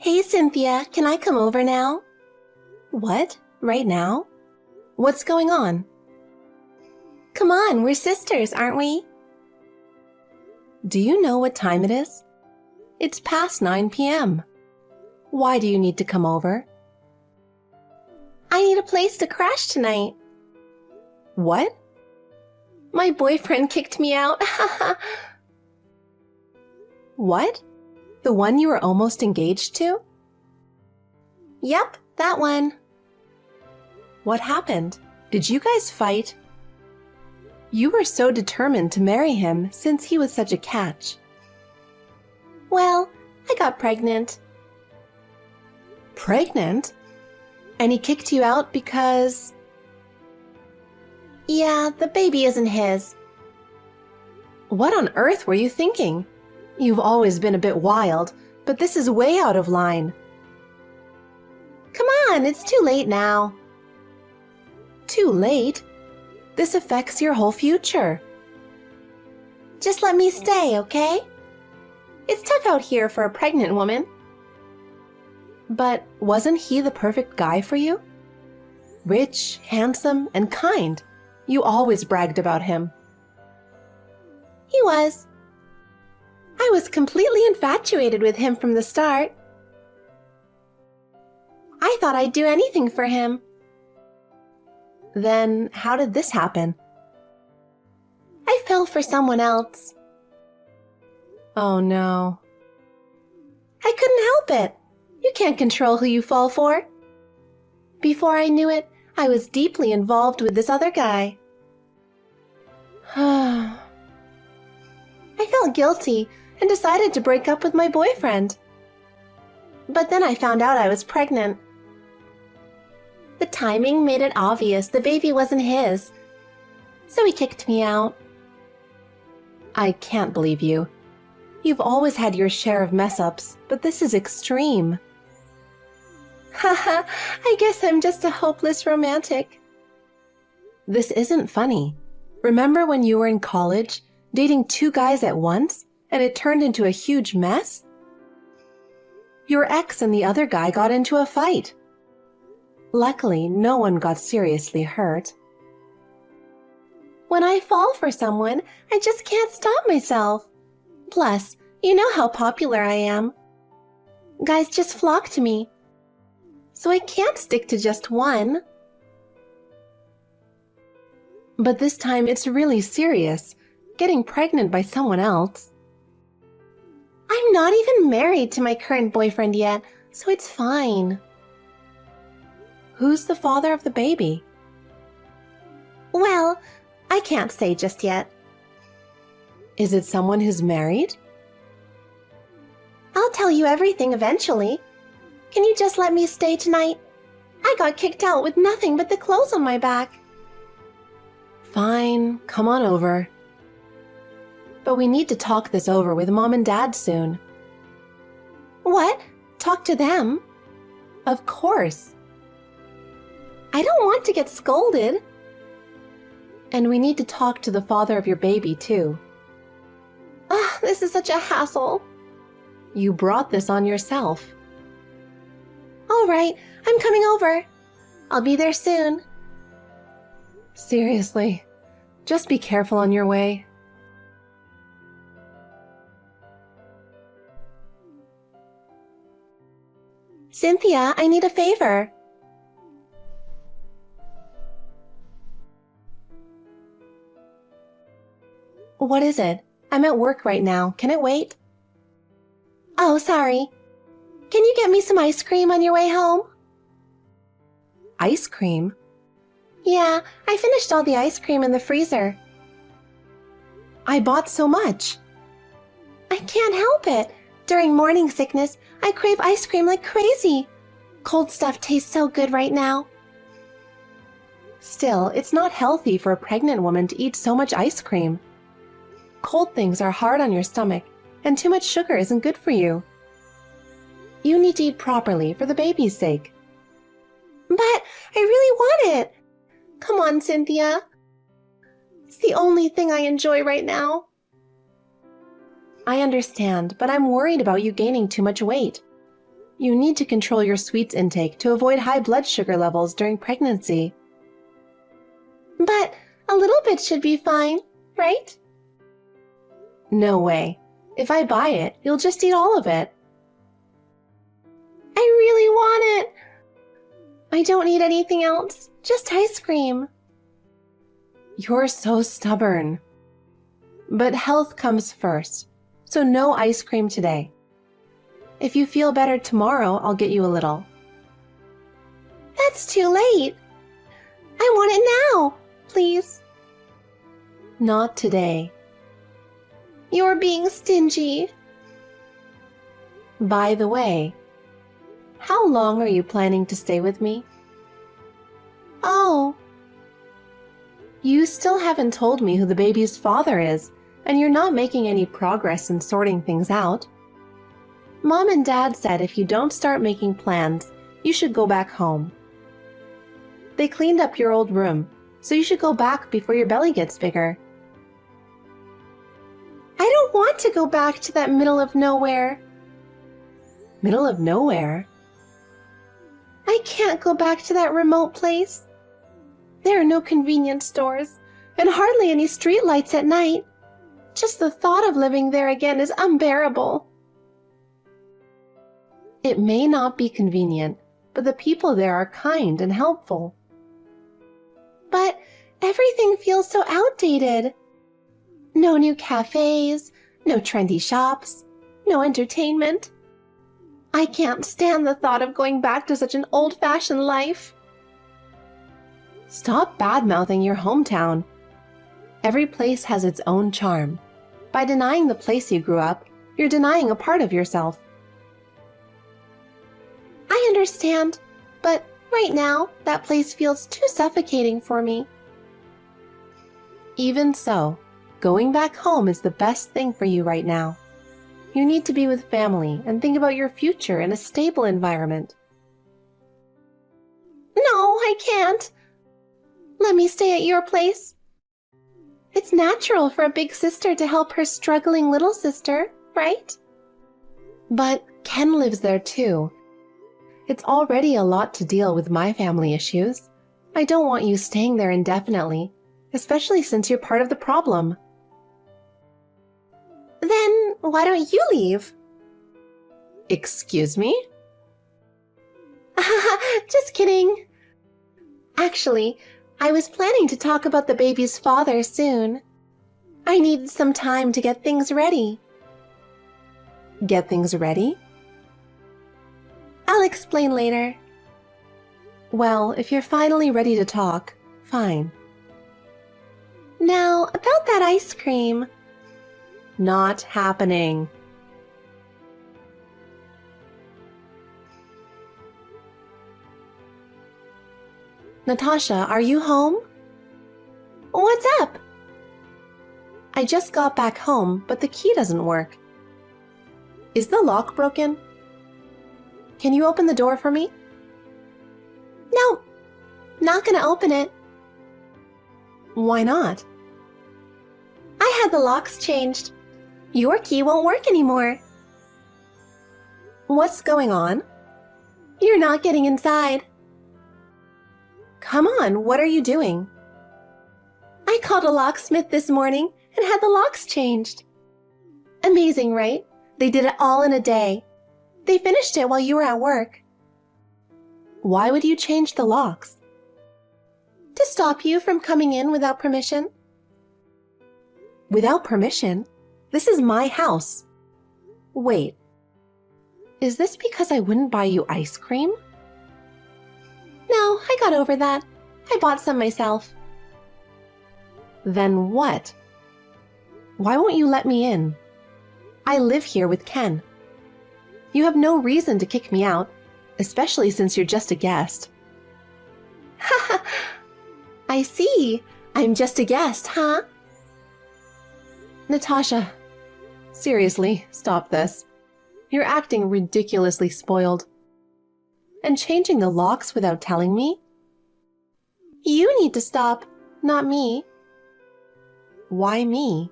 Hey, Cynthia, can I come over now? What? Right now? What's going on? Come on, we're sisters, aren't we? Do you know what time it is? It's past 9 p.m. Why do you need to come over? I need a place to crash tonight. What? My boyfriend kicked me out. What? The one you were almost engaged to? Yep, that one. What happened? Did you guys fight? You were so determined to marry him since he was such a catch. Well, I got pregnant. Pregnant? And he kicked you out because... Yeah, the baby isn't his. What on earth were you thinking? You've always been a bit wild, but this is way out of line. Come on, it's too late now. Too late? This affects your whole future. Just let me stay, okay? It's tough out here for a pregnant woman. But wasn't he the perfect guy for you? Rich, handsome, and kind. You always bragged about him. He was. I was completely infatuated with him from the start. I thought I'd do anything for him. Then how did this happen? I fell for someone else. Oh no. I couldn't help it. You can't control who you fall for. Before I knew it, I was deeply involved with this other guy. I felt guilty and decided to break up with my boyfriend. But then I found out I was pregnant. The timing made it obvious the baby wasn't his, so he kicked me out. I can't believe you. You've always had your share of mess-ups, but this is extreme. Haha, I guess I'm just a hopeless romantic. This isn't funny. Remember when you were in college, dating 2 guys at once, and it turned into a huge mess? Your ex and the other guy got into a fight. Luckily, no one got seriously hurt. When I fall for someone, I just can't stop myself. Plus, you know how popular I am. Guys just flock to me. So I can't stick to just one. But this time it's really serious, getting pregnant by someone else. I'm not even married to my current boyfriend yet, so it's fine. Who's the father of the baby? Well, I can't say just yet. Is it someone who's married? I'll tell you everything eventually. Can you just let me stay tonight? I got kicked out with nothing but the clothes on my back. Fine, come on over. But we need to talk this over with Mom and Dad soon. What? Talk to them? Of course. I don't want to get scolded. And we need to talk to the father of your baby, too. Ugh, this is such a hassle. You brought this on yourself. All right, I'm coming over. I'll be there soon. Seriously, just be careful on your way. Cynthia, I need a favor. What is it? I'm at work right now. Can it wait? Oh, sorry. Can you get me some ice cream on your way home? Ice cream? Yeah, I finished all the ice cream in the freezer. I bought so much. I can't help it. During morning sickness, I crave ice cream like crazy. Cold stuff tastes so good right now. Still, it's not healthy for a pregnant woman to eat so much ice cream. Cold things are hard on your stomach, and too much sugar isn't good for you. You need to eat properly for the baby's sake. But I really want it. Come on, Cynthia. It's the only thing I enjoy right now. I understand, but I'm worried about you gaining too much weight. You need to control your sweets intake to avoid high blood sugar levels during pregnancy. But a little bit should be fine, right? No way. If I buy it, you'll just eat all of it. I really want it. I don't need anything else, just ice cream. You're so stubborn. But health comes first, so no ice cream today. If you feel better tomorrow, I'll get you a little. That's too late. I want it now, please. Not today. You're being stingy. By the way, how long are you planning to stay with me? Oh. You still haven't told me who the baby's father is, and you're not making any progress in sorting things out. Mom and Dad said if you don't start making plans, you should go back home. They cleaned up your old room, so you should go back before your belly gets bigger. I don't want to go back to that middle of nowhere. Middle of nowhere? I can't go back to that remote place. There are no convenience stores, and hardly any streetlights at night. Just the thought of living there again is unbearable. It may not be convenient, but the people there are kind and helpful. But everything feels so outdated. No new cafes, no trendy shops, no entertainment. I can't stand the thought of going back to such an old-fashioned life. Stop bad-mouthing your hometown. Every place has its own charm. By denying the place you grew up, you're denying a part of yourself. I understand, but right now, that place feels too suffocating for me. Even so, going back home is the best thing for you right now. You need to be with family and think about your future in a stable environment. No, I can't. Let me stay at your place. It's natural for a big sister to help her struggling little sister, right? But Ken lives there too. It's already a lot to deal with my family issues. I don't want you staying there indefinitely, especially since you're part of the problem. Then why don't you leave? Excuse me? Just kidding. Actually, I was planning to talk about the baby's father soon. I need some time to get things ready. Get things ready? I'll explain later. Well, if you're finally ready to talk, fine. Now, about that ice cream. Not happening. Natasha, are you home? What's up? I just got back home, but the key doesn't work. Is the lock broken? Can you open the door for me? No, not gonna open it. Why not? I had the locks changed. Your key won't work anymore. What's going on? You're not getting inside. Come on, what are you doing? I called a locksmith this morning and had the locks changed. Amazing, right? They did it all in a day. They finished it while you were at work. Why would you change the locks? To stop you from coming in without permission. Without permission? This is my house. Wait, is this because I wouldn't buy you ice cream? No, I got over that. I bought some myself. Then what? Why won't you let me in? I live here with Ken. You have no reason to kick me out, especially since you're just a guest. Haha, I see. I'm just a guest, huh? Natasha, seriously, stop this. You're acting ridiculously spoiled. And changing the locks without telling me? You need to stop, not me. Why me?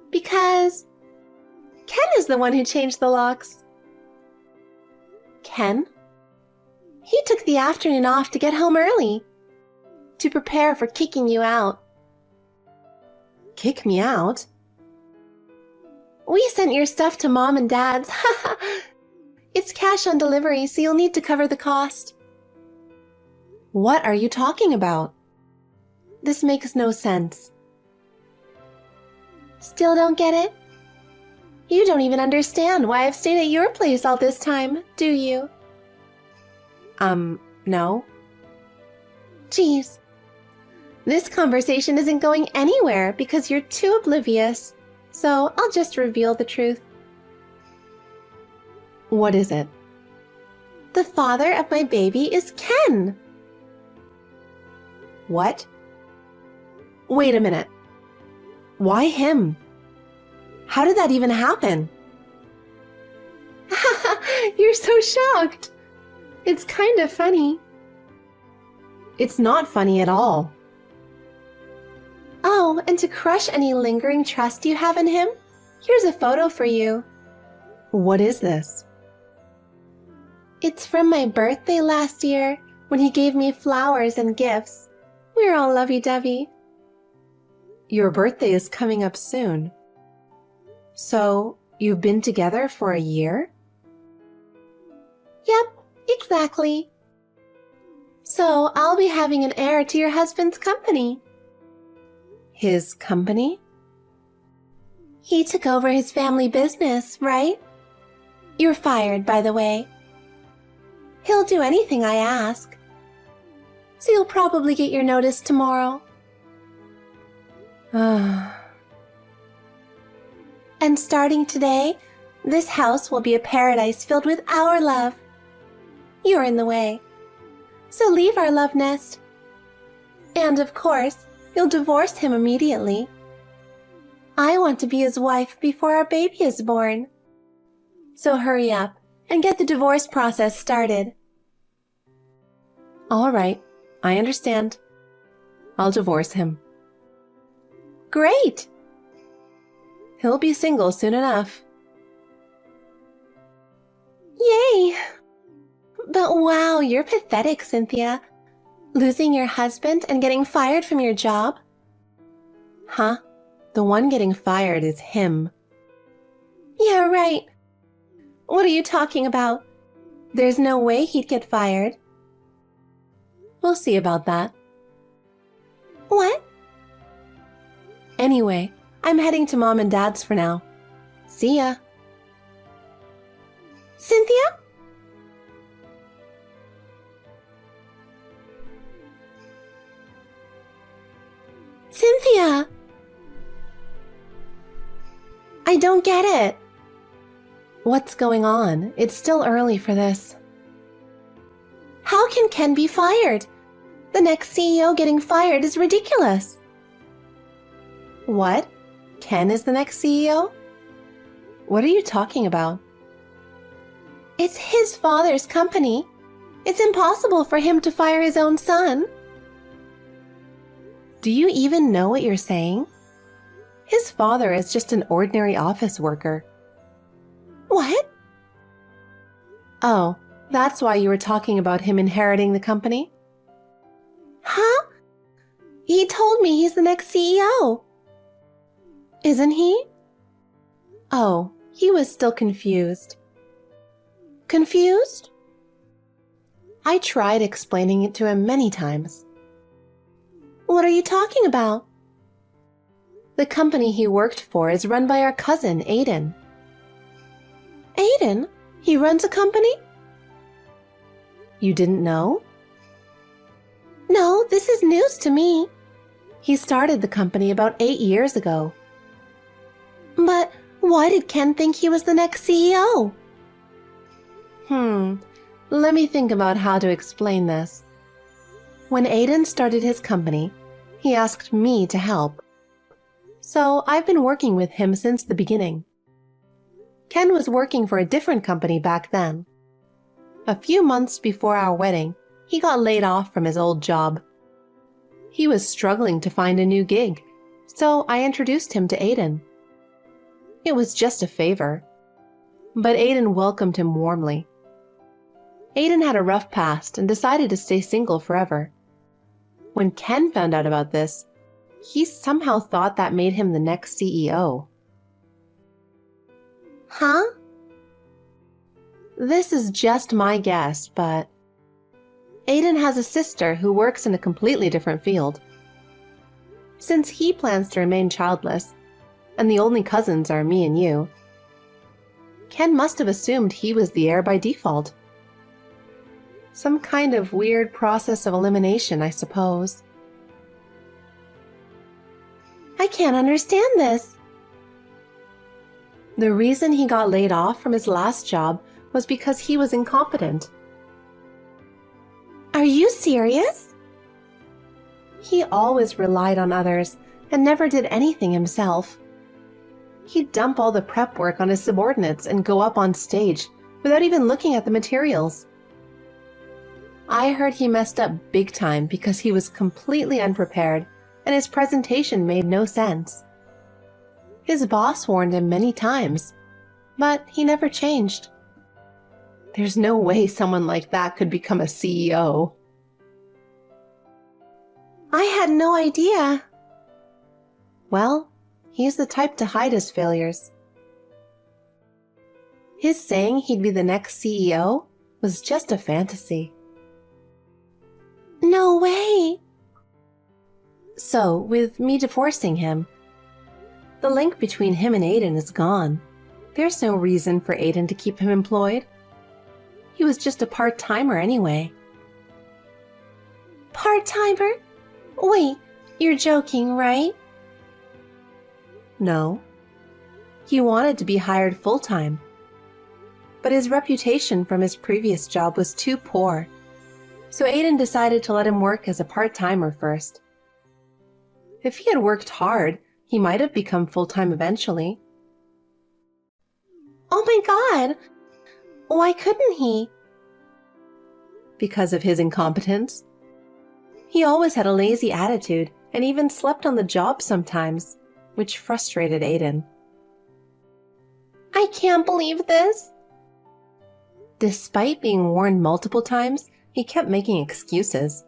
Because Ken is the one who changed the locks. Ken? He took the afternoon off to get home early, to prepare for kicking you out. Kick me out? We sent your stuff to Mom and Dad's. It's cash on delivery, so you'll need to cover the cost. What are you talking about? This makes no sense. Still don't get it? You don't even understand why I've stayed at your place all this time, do you? No. Geez. This conversation isn't going anywhere because you're too oblivious, so I'll just reveal the truth. What is it? The father of my baby is Ken. What? Wait a minute. Why him? How did that even happen? You're so shocked. It's kind of funny. It's not funny at all. Oh, and to crush any lingering trust you have in him, here's a photo for you. What is this? It's from my birthday last year, when he gave me flowers and gifts. We're all lovey-dovey. Your birthday is coming up soon. So, you've been together for a year? Yep, exactly. So, I'll be having an heir to your husband's company. His company? He took over his family business, right? You're fired, by the way. He'll do anything I ask. So you'll probably get your notice tomorrow. And starting today, this house will be a paradise filled with our love. You're in the way. So leave our love nest. And of course, you'll divorce him immediately. I want to be his wife before our baby is born. So hurry up and get the divorce process started. All right, I understand. I'll divorce him. Great! He'll be single soon enough. Yay! But wow, you're pathetic, Cynthia. Losing your husband and getting fired from your job? Huh? The one getting fired is him. Yeah, right. What are you talking about? There's no way he'd get fired. We'll see about that. What? Anyway, I'm heading to Mom and Dad's for now. See ya. Cynthia? Cynthia! I don't get it. What's going on? It's still early for this. How can Ken be fired? The next CEO getting fired is ridiculous. What? Ken is the next CEO? What are you talking about? It's his father's company. It's impossible for him to fire his own son. Do you even know what you're saying? His father is just an ordinary office worker. What? Oh, that's why you were talking about him inheriting the company? Huh? He told me he's the next CEO. Isn't he? Oh, he was still confused. Confused? I tried explaining it to him many times. What are you talking about? The company he worked for is run by our cousin, Aiden. Aiden? He runs a company? You didn't know? No, this is news to me. He started the company about 8 years ago. But why did Ken think he was the next CEO? Let me think about how to explain this. When Aiden started his company, he asked me to help. So I've been working with him since the beginning. Ken was working for a different company back then. A few months before our wedding, he got laid off from his old job. He was struggling to find a new gig, so I introduced him to Aiden. It was just a favor, but Aiden welcomed him warmly. Aiden had a rough past and decided to stay single forever. When Ken found out about this, he somehow thought that made him the next CEO. Huh? This is just my guess, but Aiden has a sister who works in a completely different field. Since he plans to remain childless, and the only cousins are me and you, Ken must have assumed he was the heir by default. Some kind of weird process of elimination, I suppose. I can't understand this. The reason he got laid off from his last job was because he was incompetent. Are you serious? He always relied on others and never did anything himself. He'd dump all the prep work on his subordinates and go up on stage without even looking at the materials. I heard he messed up big time because he was completely unprepared and his presentation made no sense. His boss warned him many times, but he never changed. There's no way someone like that could become a CEO. I had no idea. Well, he's the type to hide his failures. His saying he'd be the next CEO was just a fantasy. No way! So, with me divorcing him, the link between him and Aiden is gone. There's no reason for Aiden to keep him employed. He was just a part-timer anyway. Part-timer? Wait, you're joking, right? No. He wanted to be hired full-time. But his reputation from his previous job was too poor, so Aiden decided to let him work as a part-timer first. If he had worked hard, he might have become full-time eventually. Oh my God! Why couldn't he? Because of his incompetence. He always had a lazy attitude and even slept on the job sometimes, which frustrated Aiden. I can't believe this! Despite being warned multiple times, he kept making excuses.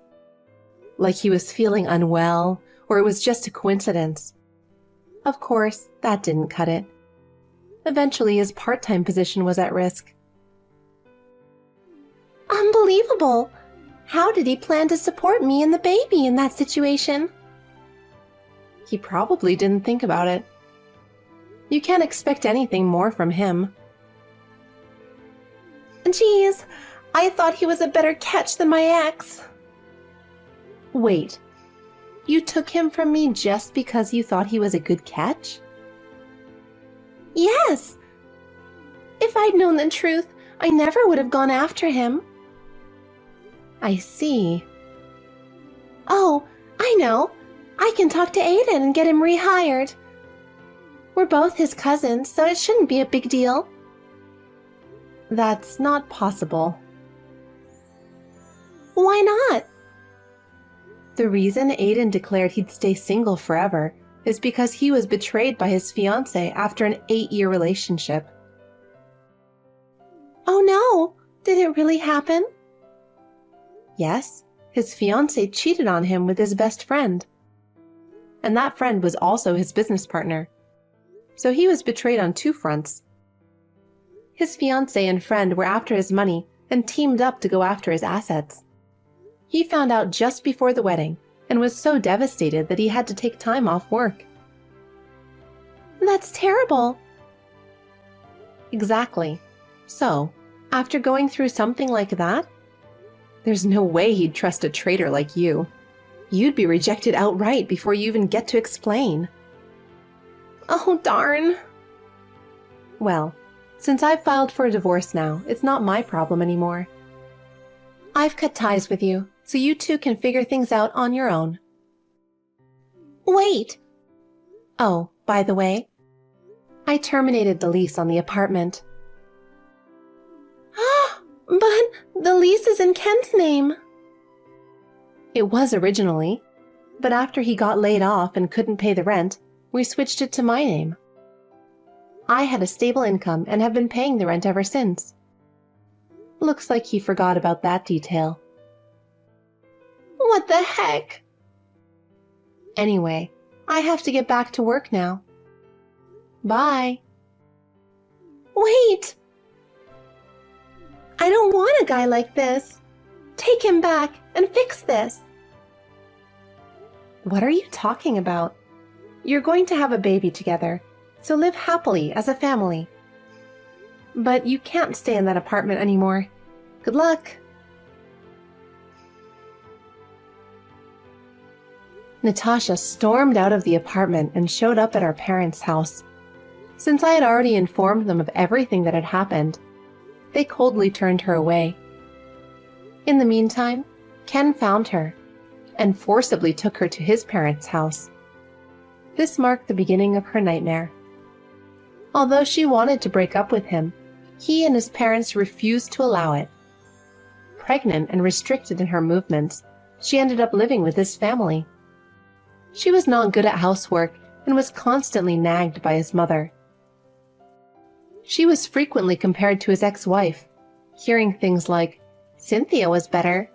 Like he was feeling unwell, or it was just a coincidence. Of course, that didn't cut it. Eventually, his part-time position was at risk. Unbelievable! How did he plan to support me and the baby in that situation? He probably didn't think about it. You can't expect anything more from him. Geez, I thought he was a better catch than my ex. Wait, you took him from me just because you thought he was a good catch? Yes! If I'd known the truth, I never would have gone after him. I see. Oh, I know. I can talk to Aiden and get him rehired. We're both his cousins, so it shouldn't be a big deal. That's not possible. Why not? The reason Aiden declared he'd stay single forever is because he was betrayed by his fiancée after an 8-year relationship. Oh no! Did it really happen? Yes, his fiancée cheated on him with his best friend. And that friend was also his business partner. So he was betrayed on 2 fronts. His fiancée and friend were after his money and teamed up to go after his assets. He found out just before the wedding and was so devastated that he had to take time off work. That's terrible. Exactly. So, after going through something like that, there's no way he'd trust a traitor like you. You'd be rejected outright before you even get to explain. Oh, darn. Well, since I've filed for a divorce now, it's not my problem anymore. I've cut ties with you, so you two can figure things out on your own. Wait! Oh, by the way, I terminated the lease on the apartment. But the lease is in Ken's name. It was originally, but after he got laid off and couldn't pay the rent, we switched it to my name. I had a stable income and have been paying the rent ever since. Looks like he forgot about that detail. What the heck? Anyway, I have to get back to work now. Bye. Wait! I don't want a guy like this. Take him back and fix this. What are you talking about? You're going to have a baby together, so live happily as a family. But you can't stay in that apartment anymore. Good luck. Natasha stormed out of the apartment and showed up at our parents' house. Since I had already informed them of everything that had happened, they coldly turned her away. In the meantime, Ken found her and forcibly took her to his parents' house. This marked the beginning of her nightmare. Although she wanted to break up with him, he and his parents refused to allow it. Pregnant and restricted in her movements, she ended up living with his family. She was not good at housework and was constantly nagged by his mother. She was frequently compared to his ex-wife, hearing things like, "Cynthia was better."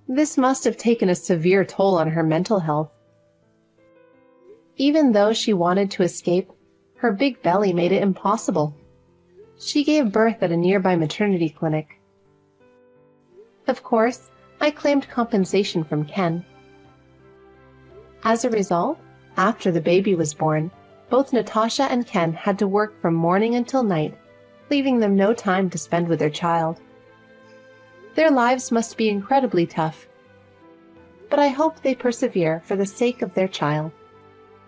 This must have taken a severe toll on her mental health. Even though she wanted to escape, her big belly made it impossible. She gave birth at a nearby maternity clinic. Of course, I claimed compensation from Ken. As a result, after the baby was born, both Natasha and Ken had to work from morning until night, leaving them no time to spend with their child. Their lives must be incredibly tough, but I hope they persevere for the sake of their child.